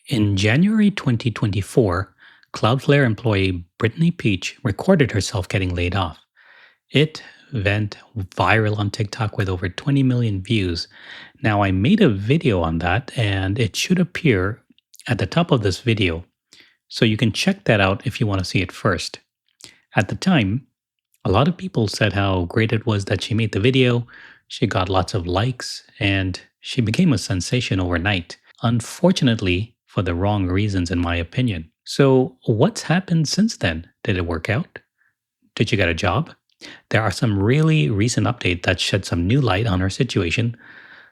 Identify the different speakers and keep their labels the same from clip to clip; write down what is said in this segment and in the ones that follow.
Speaker 1: In January 2024, Cloudflare employee Brittany Pietsch recorded herself getting laid off. It went viral on TikTok with over 20 million views. Now, I made a video on that, and it should appear at the top of this video. So you can check that out if you want to see it first. At the time, a lot of people said how great it was that she made the video. She got lots of likes, and she became a sensation overnight. Unfortunately, for the wrong reasons, in my opinion. So, what's happened since then? Did it work out? Did you get a job? There are some really recent updates that shed some new light on her situation.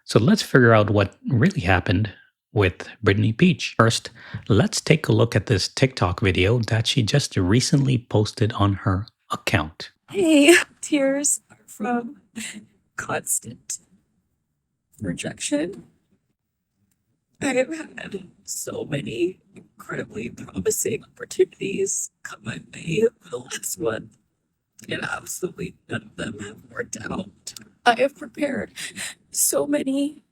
Speaker 1: So, let's figure out what really happened with Brittany Pietsch. First, let's take a look at this TikTok video that she just recently posted on her account.
Speaker 2: Hey, tears are from constant rejection. I have had so many incredibly promising opportunities come my way the last month, and absolutely none of them have worked out. I have prepared so many.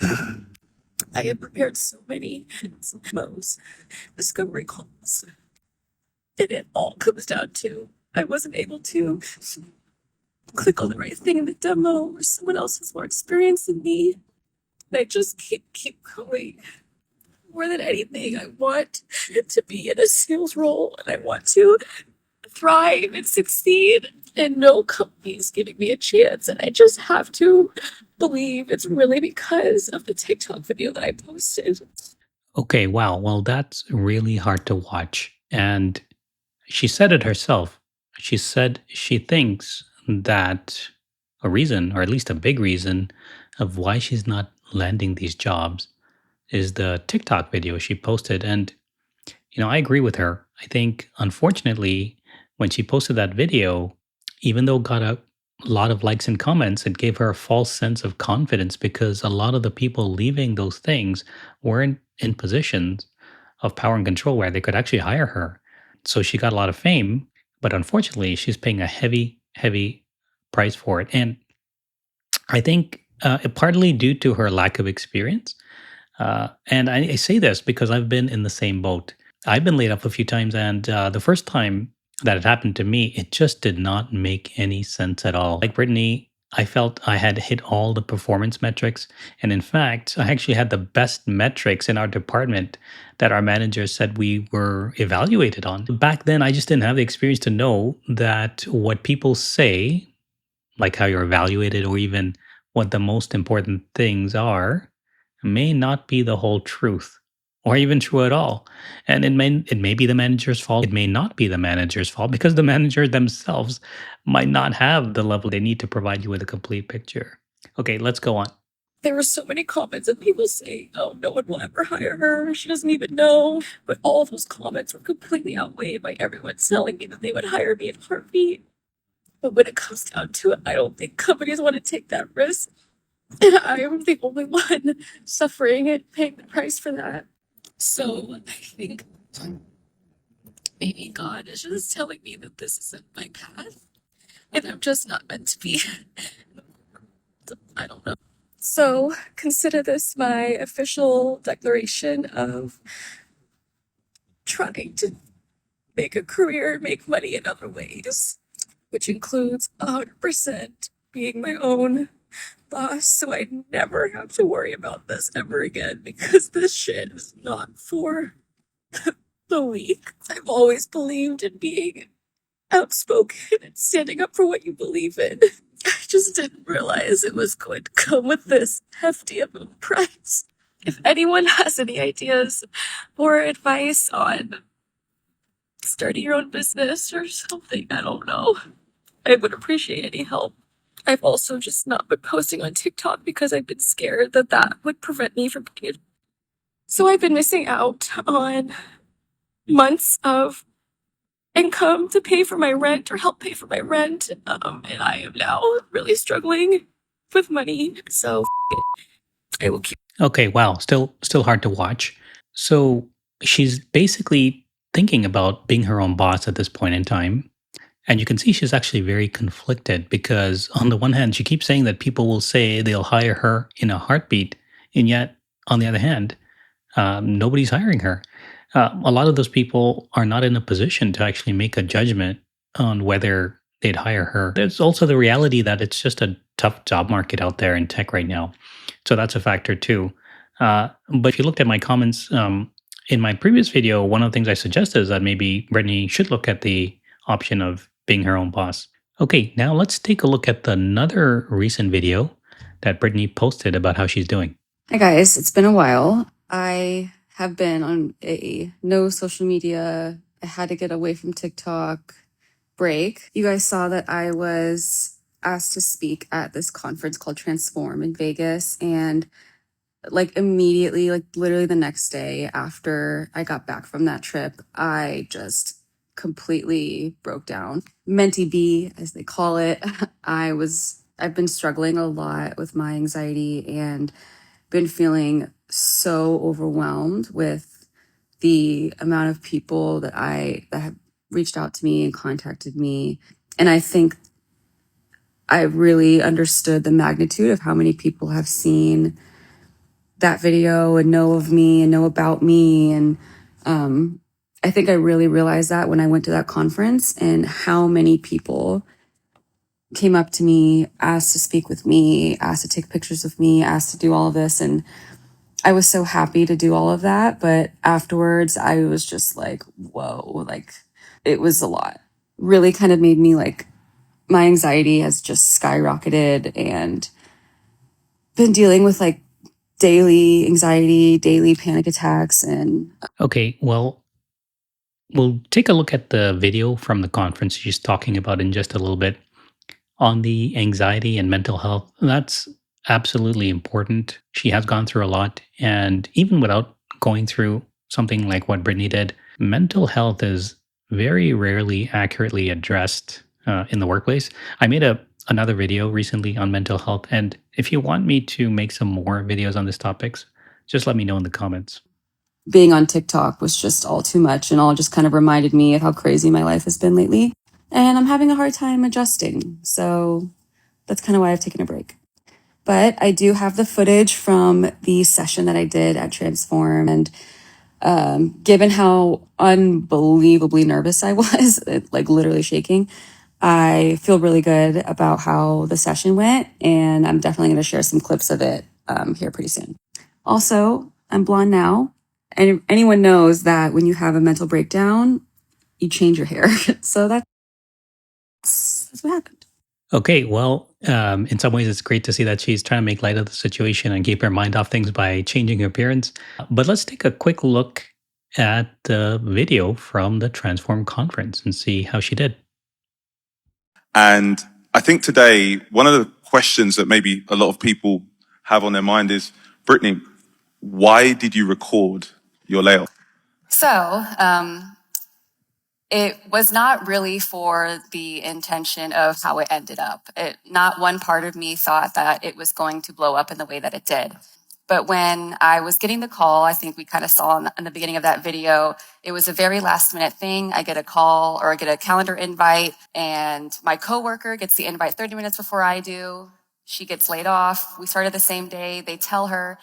Speaker 2: I have prepared so many demos, discovery calls, and it all comes down to I wasn't able to click on the right thing in the demo, or someone else has more experience than me. I just keep going. More than anything, I want to be in a sales role, and I want to thrive and succeed, and no company is giving me a chance, and I just have to believe it's really because of the TikTok video that I posted.
Speaker 1: Okay, wow. Well, that's really hard to watch. And she said it herself. She said she thinks that a reason, or at least a big reason, of why she's not landing these jobs is the TikTok video she posted. And, I agree with her. I think, unfortunately, when she posted that video, even though it got a lot of likes and comments, it gave her a false sense of confidence because a lot of the people leaving those things weren't in positions of power and control where they could actually hire her. So she got a lot of fame, but unfortunately, she's paying a heavy, heavy price for it. And I think partly due to her lack of experience. And I say this because I've been in the same boat. I've been laid off a few times, and the first time that it happened to me, it just did not make any sense at all. Like Brittany, I felt I had hit all the performance metrics. And in fact, I actually had the best metrics in our department that our managers said we were evaluated on. Back then, I just didn't have the experience to know that what people say, like how you're evaluated or even what the most important things are, may not be the whole truth or even true at all. And it may be the manager's fault. It may not be the manager's fault because the manager themselves might not have the level they need to provide you with a complete picture. Okay, let's go on.
Speaker 2: There were so many comments of people saying, oh, no one will ever hire her. She doesn't even know. But all those comments were completely outweighed by everyone telling me that they would hire me in a heartbeat. But when it comes down to it, I don't think companies want to take that risk. And I am the only one suffering and paying the price for that. So I think maybe God is just telling me that this isn't my path. And I'm just not meant to be. I don't know. So consider this my official declaration of trying to make a career, make money in other ways, which includes 100% being my own boss, so I never have to worry about this ever again, because this shit is not for the weak. I've always believed in being outspoken and standing up for what you believe in. I just didn't realize it was going to come with this hefty of a price. If anyone has any ideas or advice on starting your own business or something, I don't know, I would appreciate any help. I've also just not been posting on TikTok because I've been scared that that would prevent me from getting it. So I've been missing out on months of income to pay for my rent or help pay for my rent. And I am now really struggling with money. So I will keep.
Speaker 1: Okay, wow, still hard to watch. So she's basically thinking about being her own boss at this point in time. And you can see she's actually very conflicted because, on the one hand, she keeps saying that people will say they'll hire her in a heartbeat. And yet, on the other hand, nobody's hiring her. A lot of those people are not in a position to actually make a judgment on whether they'd hire her. There's also the reality that it's just a tough job market out there in tech right now. So that's a factor too. But if you looked at my comments in my previous video, one of the things I suggested is that maybe Brittany should look at the option of being her own boss. Okay, now let's take a look at another recent video that Brittany posted about how she's doing.
Speaker 3: Hi guys, it's been a while. I have been on a no social media, I had to get away from TikTok break. You guys saw that I was asked to speak at this conference called Transform in Vegas, and like immediately, like literally the next day after I got back from that trip, I just completely broke down. Menti B, as they call it. I've been struggling a lot with my anxiety and been feeling so overwhelmed with the amount of people that have reached out to me and contacted me. And I think I really understood the magnitude of how many people have seen that video and know of me and know about me. And I think I really realized that when I went to that conference, and how many people came up to me, asked to speak with me, asked to take pictures of me, asked to do all of this. And I was so happy to do all of that. But afterwards, I was just like, whoa, like it was a lot. Really kind of made me like, my anxiety has just skyrocketed, and been dealing with like daily anxiety, daily panic attacks. And
Speaker 1: Okay, well, we'll take a look at the video from the conference she's talking about in just a little bit on the anxiety and mental health. That's absolutely important. She has gone through a lot. And even without going through something like what Brittany did, mental health is very rarely accurately addressed in the workplace. I made another video recently on mental health. And if you want me to make some more videos on these topics, just let me know in the comments.
Speaker 3: being on TikTok was just all too much, and all just kind of reminded me of how crazy my life has been lately. And I'm having a hard time adjusting. So that's kind of why I've taken a break. But I do have the footage from the session that I did at Transform. And given how unbelievably nervous I was, like literally shaking, I feel really good about how the session went. And I'm definitely going to share some clips of it here pretty soon. Also, I'm blonde now. And anyone knows that when you have a mental breakdown, you change your hair. So that's what happened.
Speaker 1: Okay, well, in some ways, it's great to see that she's trying to make light of the situation and keep her mind off things by changing her appearance. But let's take a quick look at the video from the Transform conference and see how she did.
Speaker 4: And I think today, one of the questions that maybe a lot of people have on their mind is, Brittany, why did you record your layoff?
Speaker 3: So, it was not really for the intention of how it ended up. Not one part of me thought that it was going to blow up in the way that it did. But when I was getting the call, I think we kind of saw in the beginning of that video, it was a very last minute thing. I get a call, or I get a calendar invite, and my coworker gets the invite 30 minutes before I do. She gets laid off. We started the same day. They tell her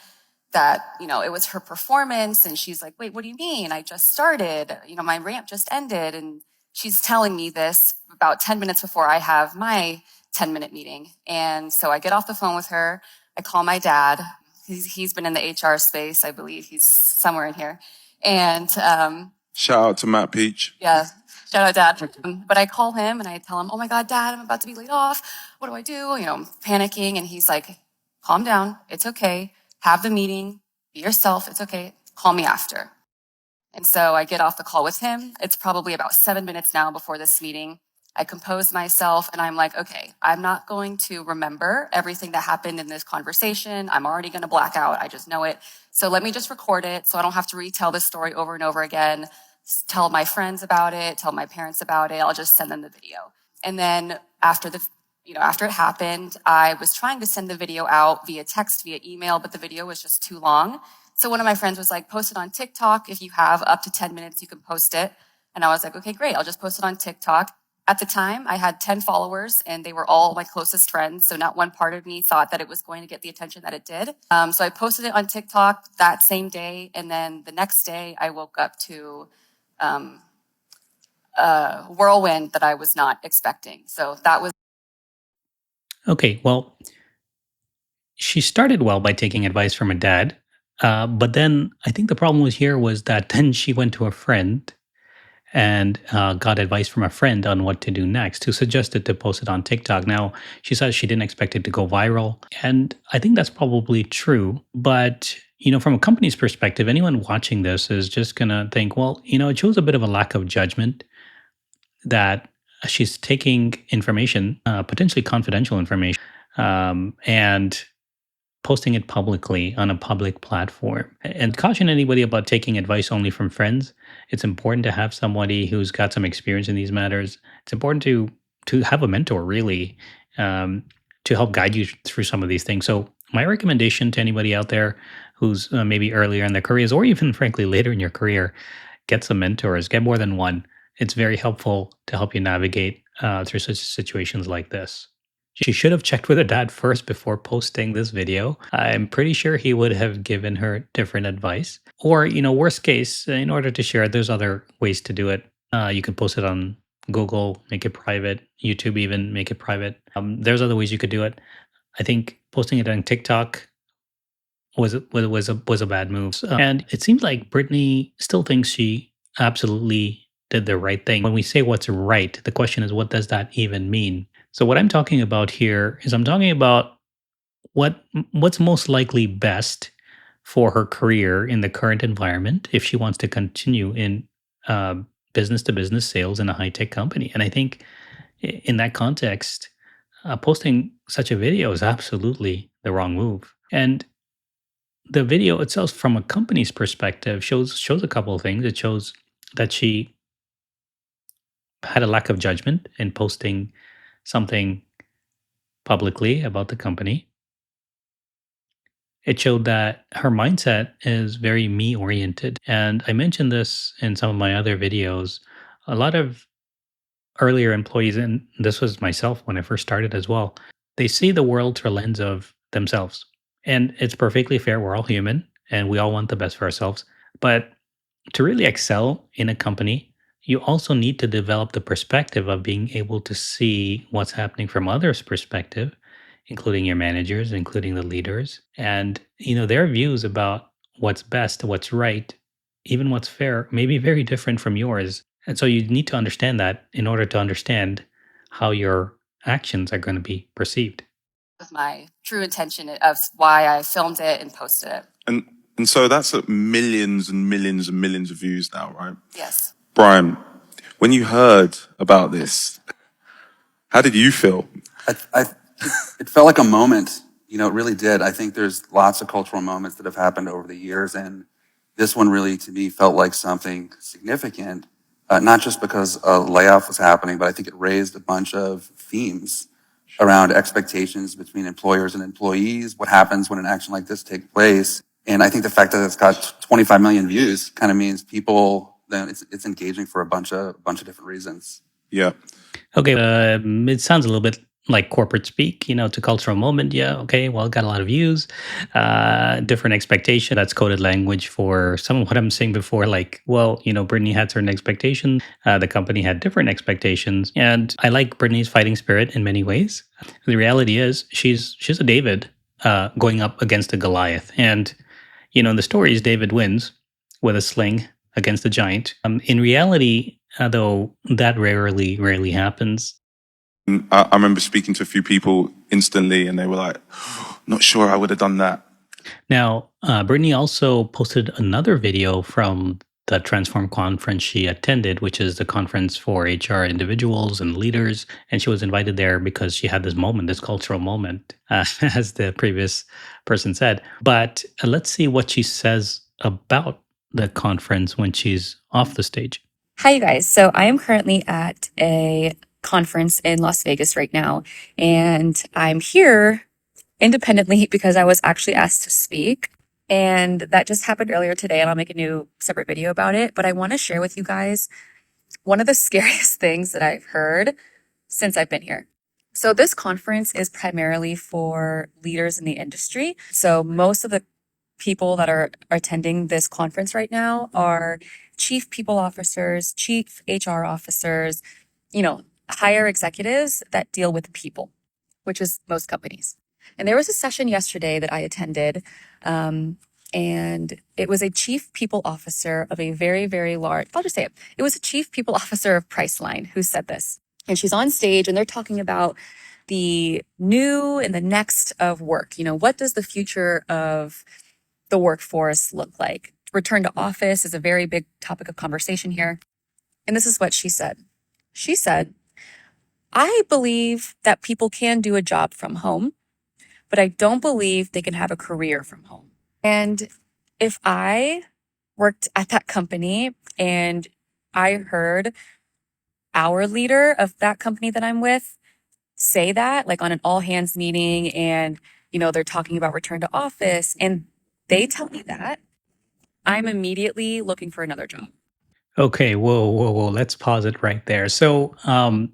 Speaker 3: that, it was her performance. And she's like, wait, what do you mean? I just started, my ramp just ended. And she's telling me this about 10 minutes before I have my 10-minute meeting. And so I get off the phone with her. I call my dad. He's been in the HR space. I believe he's somewhere in here. And
Speaker 4: Shout out to Matt Pietsch.
Speaker 3: yeah, shout out dad. But I call him and I tell him, oh my God, dad, I'm about to be laid off. What do I do? I'm panicking. And he's like, calm down. It's okay. Have the meeting. Be yourself. It's okay. Call me after. And so I get off the call with him. It's probably about 7 minutes now before this meeting. I compose myself and I'm like, okay, I'm not going to remember everything that happened in this conversation. I'm already going to black out. I just know it. So let me just record it so I don't have to retell this story over and over again. Tell my friends about it, tell my parents about it. I'll just send them the video. And then after it happened, I was trying to send the video out via text, via email, but the video was just too long. So one of my friends was like, post it on TikTok. If you have up to 10 minutes, you can post it. And I was like, okay, great. I'll just post it on TikTok. At the time, I had 10 followers and they were all my closest friends. So not one part of me thought that it was going to get the attention that it did. So I posted it on TikTok that same day. And then the next day I woke up to a whirlwind that I was not expecting. So that was.
Speaker 1: Okay, well, she started well by taking advice from her dad. But then I think the problem was that then she went to a friend and got advice from a friend on what to do next, who suggested to post it on TikTok. Now, she says she didn't expect it to go viral. And I think that's probably true. But, from a company's perspective, anyone watching this is just going to think, well, it shows a bit of a lack of judgment that she's taking information, potentially confidential information, and posting it publicly on a public platform. And caution anybody about taking advice only from friends. It's important to have somebody who's got some experience in these matters. It's important to have a mentor, really, to help guide you through some of these things. So my recommendation to anybody out there who's maybe earlier in their careers, or even frankly later in your career, get some mentors, get more than one. It's very helpful to help you navigate through such situations like this. She should have checked with her dad first before posting this video. I'm pretty sure he would have given her different advice. Or, worst case, in order to share it, there's other ways to do it. You could post it on Google, make it private, YouTube even, make it private. There's other ways you could do it. I think posting it on TikTok was a bad move. And it seems like Brittany still thinks she absolutely did the right thing. When we say what's right, the question is, what does that even mean? So what I'm talking about here is I'm talking about what's most likely best for her career in the current environment if she wants to continue in business to business sales in a high tech company. And I think in that context, posting such a video is absolutely the wrong move. And the video itself, from a company's perspective, shows a couple of things. It shows that she had a lack of judgment in posting something publicly about the company. It showed that her mindset is very me oriented. And I mentioned this in some of my other videos. A lot of earlier employees, and this was myself when I first started as well, they see the world through a lens of themselves. And it's perfectly fair. We're all human and we all want the best for ourselves. But to really excel in a company, you also need to develop the perspective of being able to see what's happening from others' perspective, including your managers, including the leaders, and their views about what's best, what's right, even what's fair may be very different from yours. And so you need to understand that in order to understand how your actions are going to be perceived.
Speaker 3: With my true intention of why I filmed it and posted it.
Speaker 4: And so that's at millions and millions and millions of views now, right?
Speaker 3: Yes.
Speaker 4: Brian, when you heard about this, how did you feel?
Speaker 5: It felt like a moment. It really did. I think there's lots of cultural moments that have happened over the years, and this one really, to me, felt like something significant. Not just because a layoff was happening, but I think it raised a bunch of themes around expectations between employers and employees. What happens when an action like this takes place? And I think the fact that it's got 25 million views kind of means people, then it's engaging for a bunch of different reasons.
Speaker 4: Yeah.
Speaker 1: Okay. It sounds a little bit like corporate speak, to cultural moment. Yeah. Okay. Well, got a lot of views, different expectation. That's coded language for some of what I'm saying before. Like, well, Brittany had certain expectations. The company had different expectations. And I like Brittany's fighting spirit in many ways. The reality is she's a David going up against a Goliath. And, in the stories, David wins with a sling against a giant. In reality, though, that rarely happens.
Speaker 4: I remember speaking to a few people instantly and they were like, not sure I would have done that.
Speaker 1: Now, Brittany also posted another video from the Transform conference she attended, which is the conference for HR individuals and leaders. And she was invited there because she had this moment, this cultural moment, as the previous person said. But let's see what she says about the conference when she's off the stage.
Speaker 2: Hi, you guys. So I am currently at a conference in Las Vegas right now, and I'm here independently because I was actually asked to speak. And that just happened earlier today, and I'll make a new separate video about it. But I want to share with you guys one of the scariest things that I've heard since I've been here. So this conference is primarily for leaders in the industry. So most of the people that are attending this conference right now are chief people officers, chief HR officers, higher executives that deal with people, which is most companies. And there was a session yesterday that I attended, and it was a chief people officer of a very, very large, I'll just say it. It was a chief people officer of Priceline who said this. And she's on stage and they're talking about the new and the next of work. What does the future of the workforce look like? Return to office is a very big topic of conversation here. And this is what she said. She said, I believe that people can do a job from home, but I don't believe they can have a career from home. And if I worked at that company and I heard our leader of that company that I'm with say that, like on an all hands meeting, and, they're talking about return to office, and they tell me that, I'm immediately looking for another job.
Speaker 1: Okay, whoa, whoa, whoa. Let's pause it right there. So, a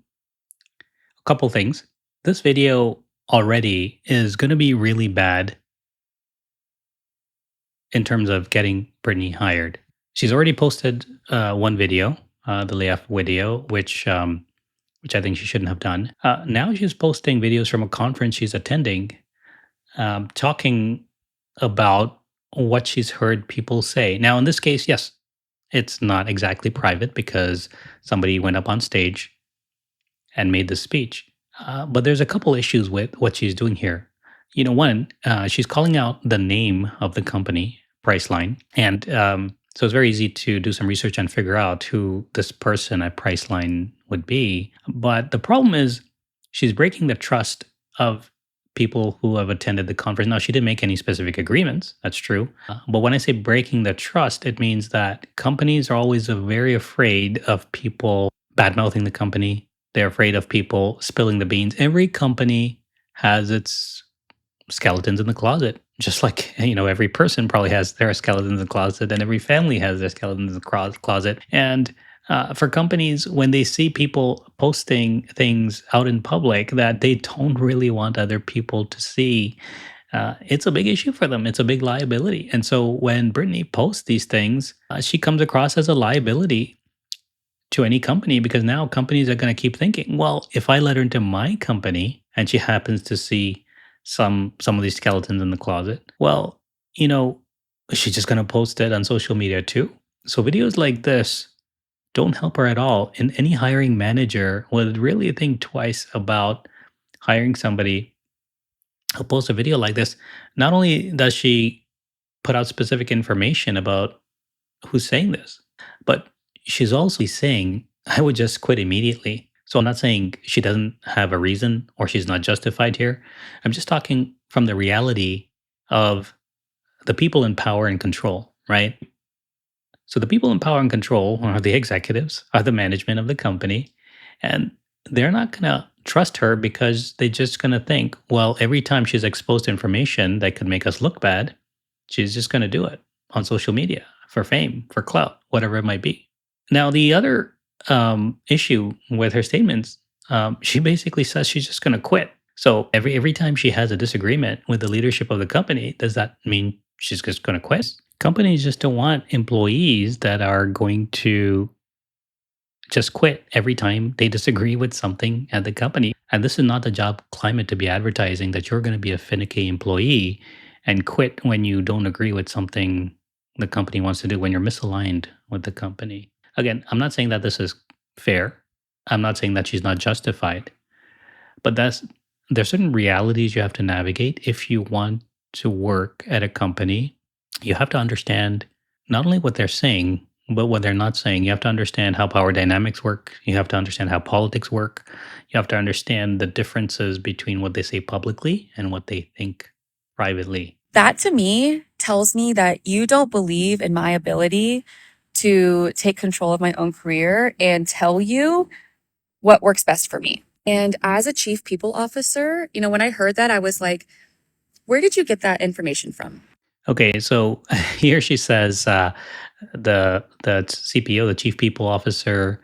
Speaker 1: couple things. This video already is going to be really bad in terms of getting Brittany hired. She's already posted one video, the layoff video, which I think she shouldn't have done. Now she's posting videos from a conference she's attending, talking about what she's heard people say. Now, in this case, yes, it's not exactly private because somebody went up on stage and made this speech. But there's a couple issues with what she's doing here. One, she's calling out the name of the company, Priceline. And so it's very easy to do some research and figure out who this person at Priceline would be. But the problem is she's breaking the trust of people who have attended the conference. Now, she didn't make any specific agreements. That's true. But when I say breaking the trust, it means that companies are always very afraid of people bad mouthing the company. They're afraid of people spilling the beans. Every company has its skeletons in the closet, just like every person probably has their skeletons in the closet, and every family has their skeletons in the closet. And for companies, when they see people posting things out in public that they don't really want other people to see, it's a big issue for them. It's a big liability. And so when Brittany posts these things, she comes across as a liability to any company, because now companies are going to keep thinking, well, if I let her into my company and she happens to see some of these skeletons in the closet, well, she's just going to post it on social media too. So videos like this don't help her at all. And any hiring manager would really think twice about hiring somebody who posts a video like this. Not only does she put out specific information about who's saying this, but she's also saying, I would just quit immediately. So I'm not saying she doesn't have a reason or she's not justified here. I'm just talking from the reality of the people in power and control, right? So the people in power and control are the executives, are the management of the company, and they're not going to trust her because they're just going to think, well, every time she's exposed to information that could make us look bad, she's just going to do it on social media for fame, for clout, whatever it might be. Now, the other issue with her statements, she basically says she's just going to quit. So every time she has a disagreement with the leadership of the company, does that mean she's just going to quit? Companies just don't want employees that are going to just quit every time they disagree with something at the company. And this is not the job climate to be advertising that you're going to be a finicky employee and quit when you don't agree with something the company wants to do, when you're misaligned with the company. Again, I'm not saying that this is fair. I'm not saying that she's not justified. But there's certain realities you have to navigate if you want to work at a company. You have to understand not only what they're saying, but what they're not saying. You have to understand how power dynamics work. You have to understand how politics work. You have to understand the differences between what they say publicly and what they think privately.
Speaker 2: That to me tells me that you don't believe in my ability to take control of my own career and tell you what works best for me. And as a chief people officer, when I heard that, I was like, where did you get that information from?
Speaker 1: Okay, so here she says the CPO, the chief people officer,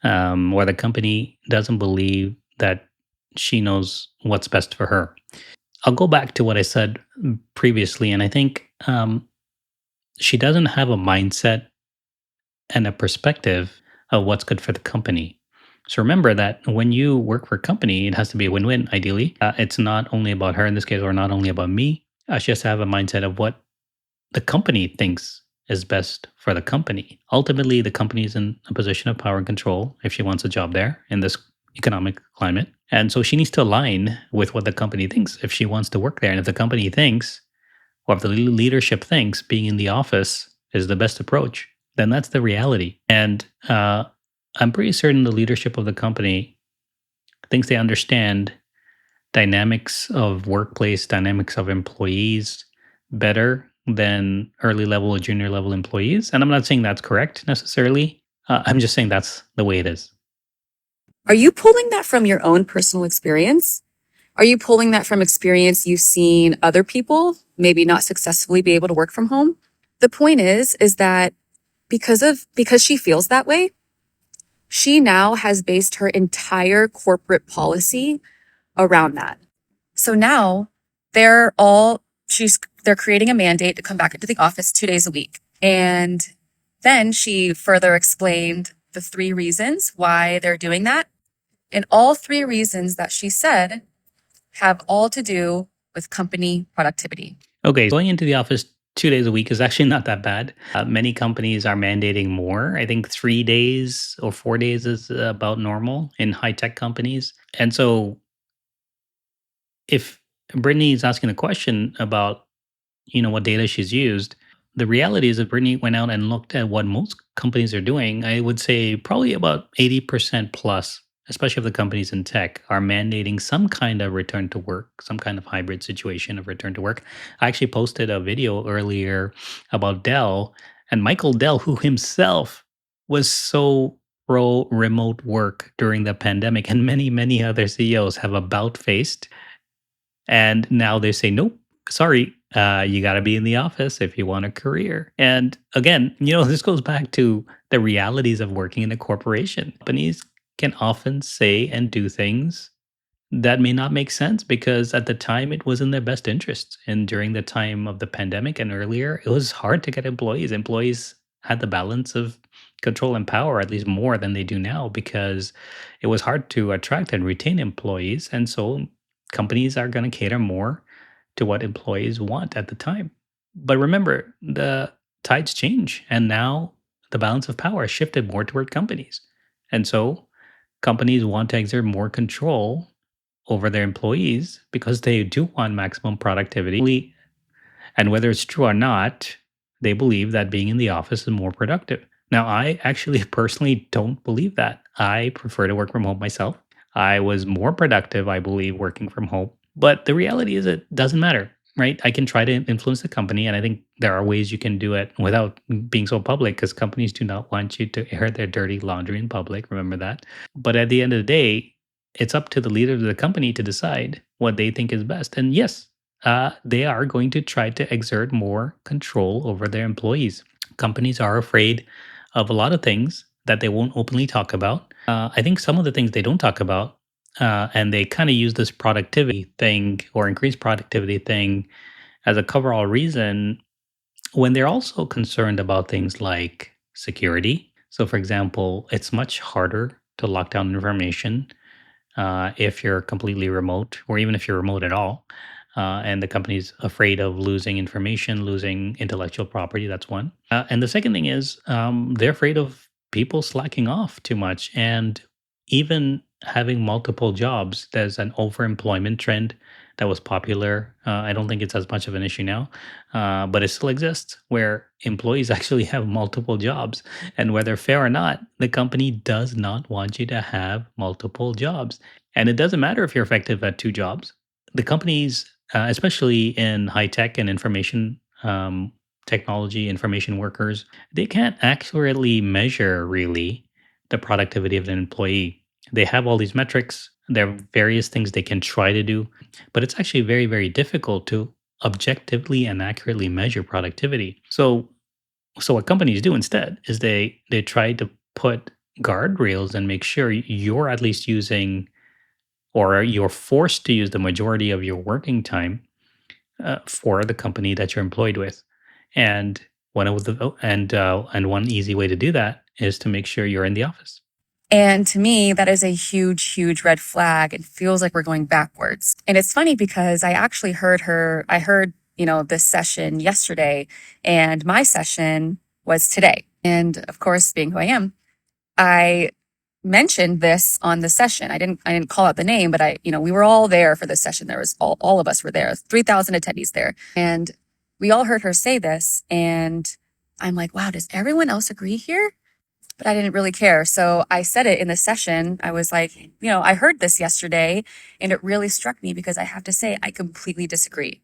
Speaker 1: or the company doesn't believe that she knows what's best for her. I'll go back to what I said previously, and I think she doesn't have a mindset and a perspective of what's good for the company. So remember that when you work for a company, it has to be a win-win. Ideally, it's not only about her in this case, or not only about me. She has to have a mindset of what the company thinks is best for the company. Ultimately, the company is in a position of power and control if she wants a job there in this economic climate. And so she needs to align with what the company thinks if she wants to work there. And if the company thinks, or if the leadership thinks being in the office is the best approach, then that's the reality. And I'm pretty certain the leadership of the company thinks they understand dynamics of workplace, dynamics of employees better than early level or junior level employees. And I'm not saying that's correct necessarily. I'm just saying that's the way it is.
Speaker 2: Are you pulling that from your own personal experience? Are you pulling that from experience you've seen other people maybe not successfully be able to work from home? The point is that because she feels that way, she now has based her entire corporate policy around that. So now they're creating a mandate to come back into the office 2 days a week. And then she further explained the 3 reasons why they're doing that. And all 3 reasons that she said have all to do with company productivity.
Speaker 1: Okay, going into the office 2 days a week is actually not that bad. Many companies are mandating more. I think 3 days or 4 days is about normal in high tech companies. And so if Brittany is asking a question about, what data she's used, the reality is that Brittany went out and looked at what most companies are doing. I would say probably about 80% plus, especially if the companies in tech are mandating some kind of return to work, some kind of hybrid situation of return to work. I actually posted a video earlier about Dell, and Michael Dell, who himself was so pro remote work during the pandemic, and many, many other CEOs have about faced. And now they say, nope, sorry, you got to be in the office if you want a career. And again, this goes back to the realities of working in a corporation. Companies can often say and do things that may not make sense because at the time it was in their best interests. And during the time of the pandemic and earlier, it was hard to get employees. Employees had the balance of control and power, at least more than they do now, because it was hard to attract and retain employees. And so companies are going to cater more to what employees want at the time. But remember, the tides change, and now the balance of power has shifted more toward companies. And so companies want to exert more control over their employees because they do want maximum productivity. And whether it's true or not, they believe that being in the office is more productive. Now, I actually personally don't believe that. I prefer to work from home myself. I was more productive, I believe, working from home. But the reality is, it doesn't matter, right? I can try to influence the company, and I think there are ways you can do it without being so public because companies do not want you to air their dirty laundry in public. Remember that. But at the end of the day, it's up to the leader of the company to decide what they think is best. And yes, they are going to try to exert more control over their employees. Companies are afraid of a lot of things that they won't openly talk about. I think some of the things they don't talk about, and they kind of use this productivity thing or increased productivity thing as a coverall reason when they're also concerned about things like security. So, for example, it's much harder to lock down information if you're completely remote, or even if you're remote at all. And the company's afraid of losing information, losing intellectual property. That's one. And the second thing is they're afraid of people slacking off too much and even having multiple jobs. There's an overemployment trend that was popular. I don't think it's as much of an issue now, but it still exists where employees actually have multiple jobs. And whether fair or not, the company does not want you to have multiple jobs. And it doesn't matter if you're effective at 2 jobs. The companies, especially in high tech and information technology, information workers, they can't accurately measure really the productivity of an employee. They have all these metrics. There are various things they can try to do, but it's actually very, very difficult to objectively and accurately measure productivity. So what companies do instead is they try to put guardrails and make sure you're at least using, or you're forced to use the majority of your working time for the company that you're employed with. And and one easy way to do that is to make sure you're in the office.
Speaker 2: And to me, that is a huge, huge red flag. It feels like we're going backwards. And it's funny because I actually I heard, this session yesterday, and my session was today. And of course, being who I am, I mentioned this on the session. I didn't call out the name, but we were all there for this session. There was all of us were there, 3,000 attendees there. And we all heard her say this. And I'm like, wow, does everyone else agree here? But I didn't really care. So I said it in the session. I was like, I heard this yesterday and it really struck me because I have to say, I completely disagree.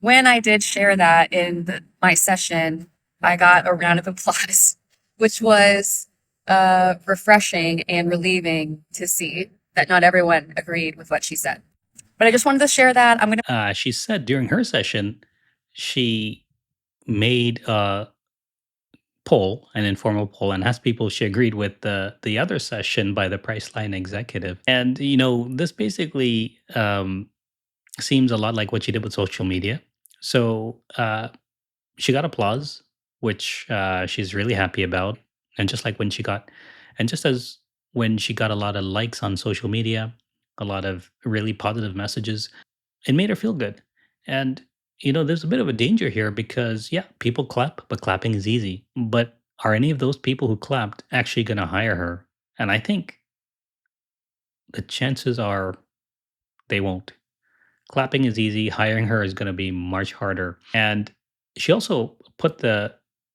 Speaker 2: When I did share that in my session, I got a round of applause, which was refreshing and relieving to see that not everyone agreed with what she said. But I just wanted to share that.
Speaker 1: She said during her session, she made a poll, an informal poll, and asked people if she agreed with the other session by the Priceline executive. And this basically seems a lot like what she did with social media. So she got applause, which she's really happy about. And just like when she got, and just as when she got a lot of likes on social media, a lot of really positive messages, it made her feel good. And there's a bit of a danger here because yeah, people clap, but clapping is easy. But are any of those people who clapped actually going to hire her? And I think the chances are they won't. Clapping is easy, hiring her is going to be much harder. And she also put the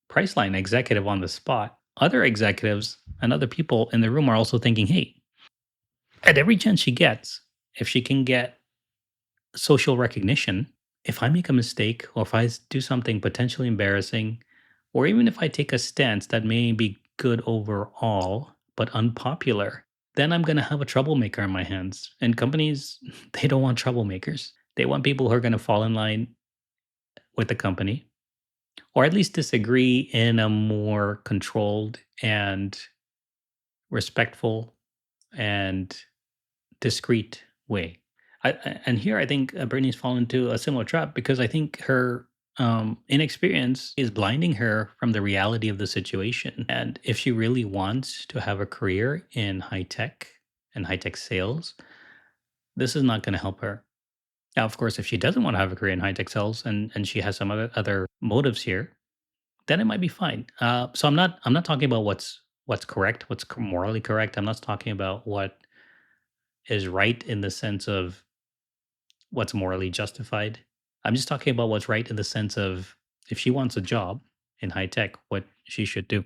Speaker 1: Priceline executive on the spot. Other executives and other people in the room are also thinking, hey, at every chance she gets, if she can get social recognition, if I make a mistake or if I do something potentially embarrassing, or even if I take a stance that may be good overall but unpopular, then I'm going to have a troublemaker on my hands. And companies, they don't want troublemakers. They want people who are going to fall in line with the company or at least disagree in a more controlled and respectful and discreet way. And here I think Brittany's fallen into a similar trap because I think her inexperience is blinding her from the reality of the situation. And if she really wants to have a career in high tech and high tech sales, this is not going to help her. Now, of course, if she doesn't want to have a career in high tech sales and she has some other motives here, then it might be fine. So I'm not talking about what's correct, what's morally correct. I'm not talking about what is right in the sense of what's morally justified. I'm just talking about what's right in the sense of if she wants a job in high tech, what she should do.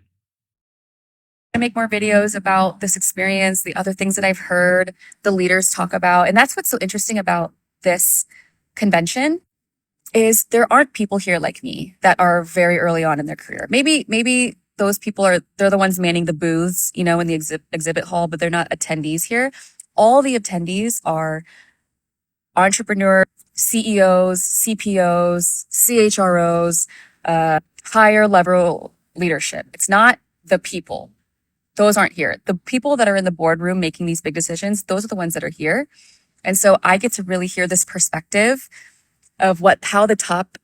Speaker 2: To make more videos about this experience, the other things that I've heard the leaders talk about. And that's what's so interesting about this convention is there aren't people here like me that are very early on in their career. Maybe those people they're the ones manning the booths, in the exhibit hall, but they're not attendees here. All the attendees are entrepreneurs, CEOs, CPOs, CHROs, higher level leadership. It's not the people. Those aren't here. The people that are in the boardroom making these big decisions, those are the ones that are here. And so I get to really hear this perspective of how the top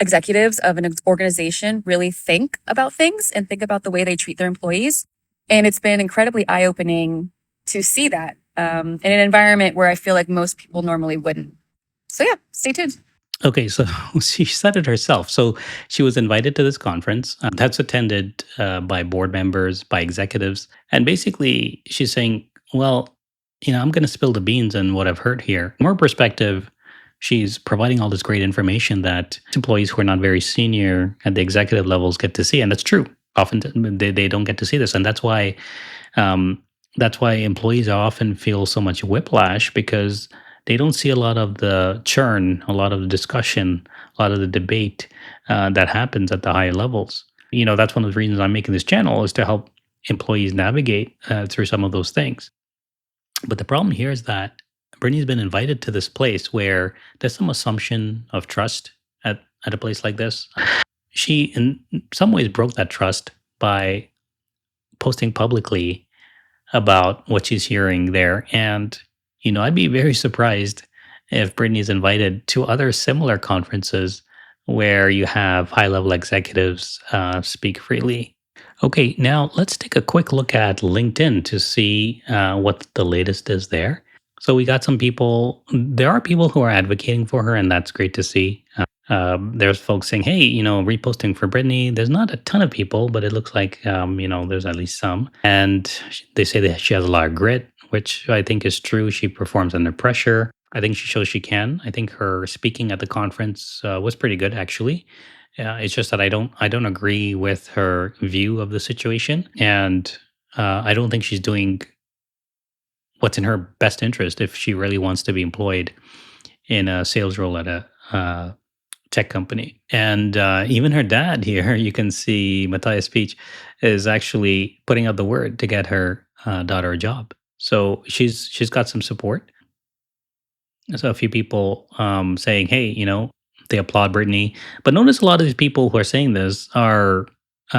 Speaker 2: executives of an organization really think about things and think about the way they treat their employees. And it's been incredibly eye-opening to see that in an environment where I feel like most people normally wouldn't. So yeah, stay tuned.
Speaker 1: Okay, so she said it herself. So she was invited to this conference that's attended by board members, by executives. And basically, she's saying, well, I'm going to spill the beans on what I've heard here. From her perspective, she's providing all this great information that employees who are not very senior at the executive levels get to see. And that's true. Often they don't get to see this. And that's why employees often feel so much whiplash because they don't see a lot of the churn, a lot of the discussion, a lot of the debate that happens at the higher levels. That's one of the reasons I'm making this channel is to help employees navigate through some of those things. But the problem here is that Brittany's been invited to this place where there's some assumption of trust at a place like this. She, in some ways, broke that trust by posting publicly about what she's hearing there. And, I'd be very surprised if Brittany's invited to other similar conferences where you have high level executives speak freely. Okay, now let's take a quick look at LinkedIn to see what the latest is there. So we got some people, there are people who are advocating for her, and that's great to see. There's folks saying, hey, reposting for Brittany. There's not a ton of people, but it looks like, there's at least some. And they say that she has a lot of grit, which I think is true. She performs under pressure. I think she shows she can. I think her speaking at the conference was pretty good, actually. It's just that I don't agree with her view of the situation, and I don't think she's doing what's in her best interest if she really wants to be employed in a sales role at a tech company. And even her dad here, you can see Matthias Peach is actually putting out the word to get her daughter a job. So she's got some support. So a few people saying, hey, they applaud Brittany. But notice a lot of these people who are saying this are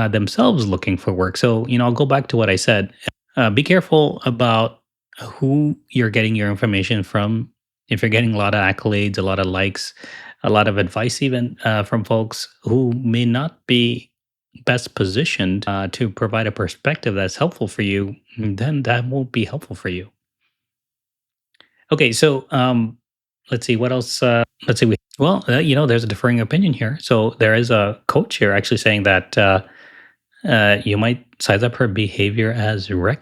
Speaker 1: themselves looking for work. So, I'll go back to what I said. Be careful about who you're getting your information from. If you're getting a lot of accolades, a lot of likes, a lot of advice, even from folks who may not be best positioned to provide a perspective that's helpful for you, then that won't be helpful for you. Okay, so let's see what else. Let's see. There's a differing opinion here. So there is a coach here actually saying that you might size up her behavior as wreck.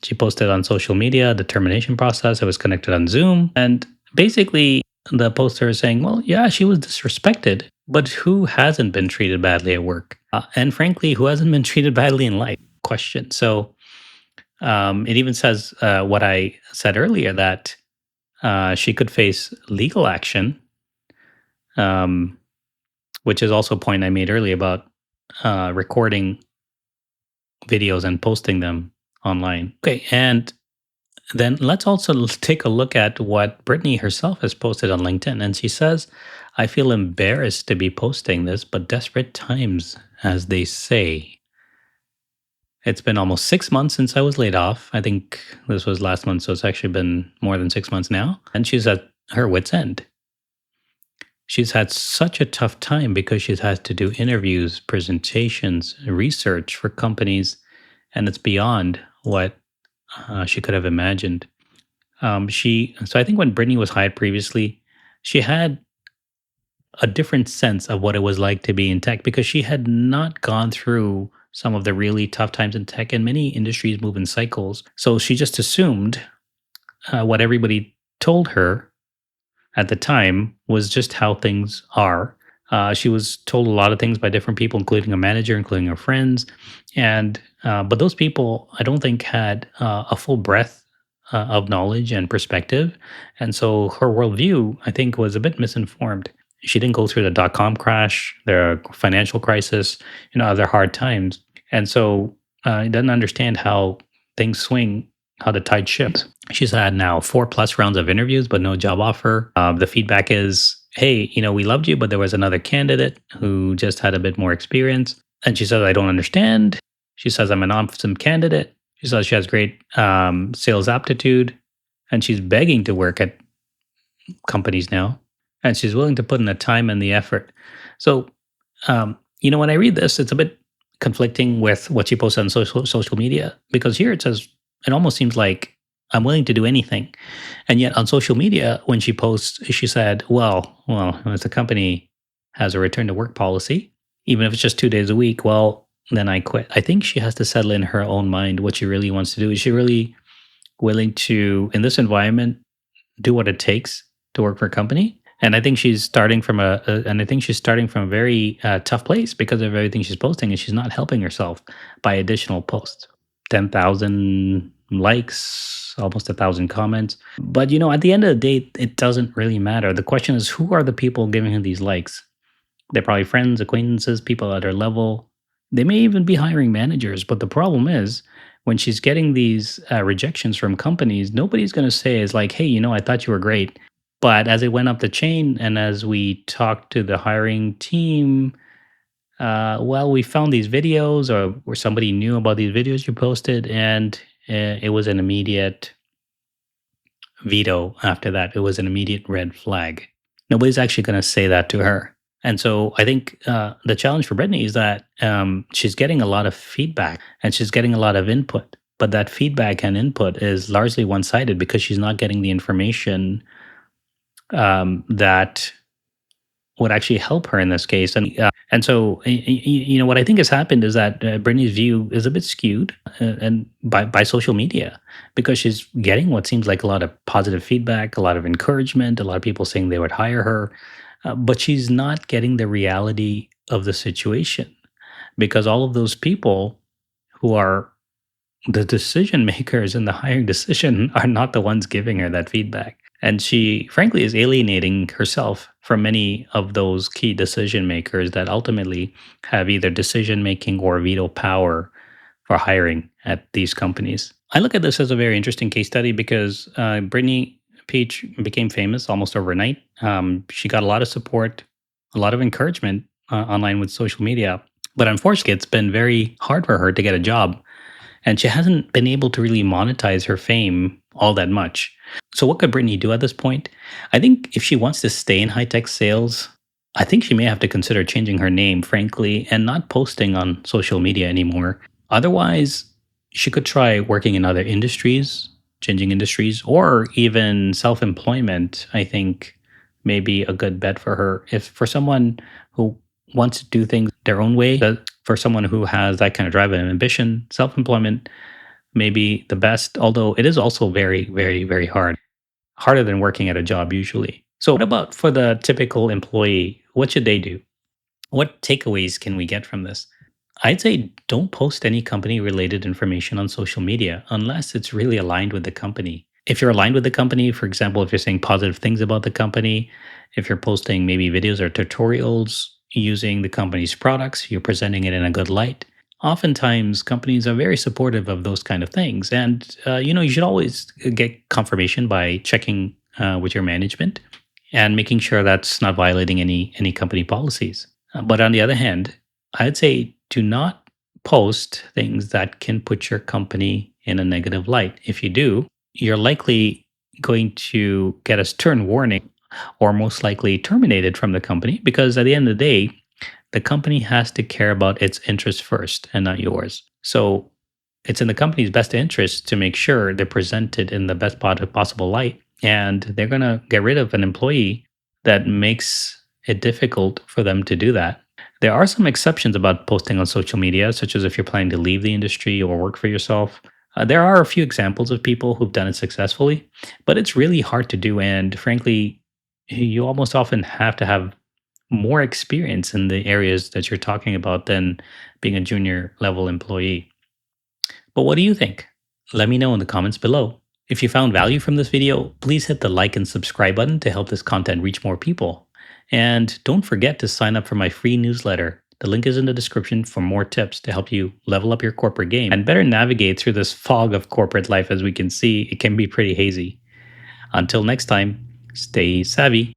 Speaker 1: She posted on social media the termination process. It was connected on Zoom, and basically the poster is saying, "Well, yeah, she was disrespected, but who hasn't been treated badly at work? And frankly, who hasn't been treated badly in life?" Question. So it even says what I said earlier that she could face legal action, um, which is also a point I made earlier about recording videos and posting them online. Okay, and then let's also take a look at what Brittany herself has posted on LinkedIn. And she says, I feel embarrassed to be posting this, but desperate times, as they say. It's been almost 6 months since I was laid off. I think this was last month, so it's actually been more than 6 months now. And she's at her wit's end. She's had such a tough time because she's had to do interviews, presentations, research for companies, and it's beyond what she could have imagined. So I think when Brittany was hired previously, she had a different sense of what it was like to be in tech because she had not gone through some of the really tough times in tech, and many industries move in cycles. So she just assumed what everybody told her at the time was just how things are. She was told a lot of things by different people, including a manager, including her friends, and but those people, I don't think, had a full breadth of knowledge and perspective, and so her worldview, I think, was a bit misinformed. She didn't go through the dot-com crash, the financial crisis, other hard times, and so doesn't understand how things swing, how the tide shifts. She's had now 4+ rounds of interviews, but no job offer. The feedback is, hey, we loved you, but there was another candidate who just had a bit more experience. And she says, I don't understand. She says, I'm an awesome candidate. She says she has great sales aptitude, and she's begging to work at companies now, and she's willing to put in the time and the effort. So, when I read this, it's a bit conflicting with what she posted on social media, because here it says, it almost seems like I'm willing to do anything. And yet on social media, when she posts, she said, well, if the company has a return to work policy, even if it's just 2 days a week, well, then I quit. I think she has to settle in her own mind what she really wants to do. Is she really willing to, in this environment, do what it takes to work for a company? And I think she's starting from a very tough place because of everything she's posting, and she's not helping herself by additional posts. 10,000 likes, almost 1,000 comments. But at the end of the day, it doesn't really matter. The question is, who are the people giving her these likes? They're probably friends, acquaintances, people at her level. They may even be hiring managers. But the problem is, when she's getting these rejections from companies, nobody's going to say is like, hey, I thought you were great. But as it went up the chain, and as we talked to the hiring team, well, we found these videos, or somebody knew about these videos you posted, and it was an immediate veto after that. It was an immediate red flag. Nobody's actually going to say that to her. And so I think the challenge for Brittany is that she's getting a lot of feedback and she's getting a lot of input. But that feedback and input is largely one sided because she's not getting the information that would actually help her in this case. And so what I think has happened is that Brittany's view is a bit skewed and by social media because she's getting what seems like a lot of positive feedback, a lot of encouragement, a lot of people saying they would hire her, but she's not getting the reality of the situation because all of those people who are the decision makers in the hiring decision are not the ones giving her that feedback. And she, frankly, is alienating herself from many of those key decision makers that ultimately have either decision making or veto power for hiring at these companies. I look at this as a very interesting case study because Brittany Pietsch became famous almost overnight. She got a lot of support, a lot of encouragement online with social media. But unfortunately, it's been very hard for her to get a job and she hasn't been able to really monetize her fame all that much. So, what could Brittany do at this point? I think if she wants to stay in high tech sales, I think she may have to consider changing her name, frankly, and not posting on social media anymore. Otherwise, she could try working in other industries, changing industries, or even self employment. I think may be a good bet for her. If for someone who wants to do things their own way, for someone who has that kind of drive and ambition, self employment may be the best, although it is also very, very, very hard, harder than working at a job usually. So, what about for the typical employee? What should they do? What takeaways can we get from this? I'd say don't post any company related information on social media unless it's really aligned with the company. If you're aligned with the company, for example, if you're saying positive things about the company, if you're posting maybe videos or tutorials using the company's products, you're presenting it in a good light. Oftentimes, companies are very supportive of those kind of things, and you should always get confirmation by checking with your management and making sure that's not violating any company policies. But on the other hand, I'd say do not post things that can put your company in a negative light. If you do, you're likely going to get a stern warning or most likely terminated from the company because at the end of the day, the company has to care about its interests first and not yours. So it's in the company's best interest to make sure they're presented in the best possible light. And they're going to get rid of an employee that makes it difficult for them to do that. There are some exceptions about posting on social media, such as if you're planning to leave the industry or work for yourself. There are a few examples of people who've done it successfully, but it's really hard to do. And frankly, you almost often have to have more experience in the areas that you're talking about than being a junior level employee. But what do you think? Let me know in the comments below. If you found value from this video, please hit the like and subscribe button to help this content reach more people. And don't forget to sign up for my free newsletter. The link is in the description for more tips to help you level up your corporate game and better navigate through this fog of corporate life. As we can see, it can be pretty hazy. Until next time, stay savvy.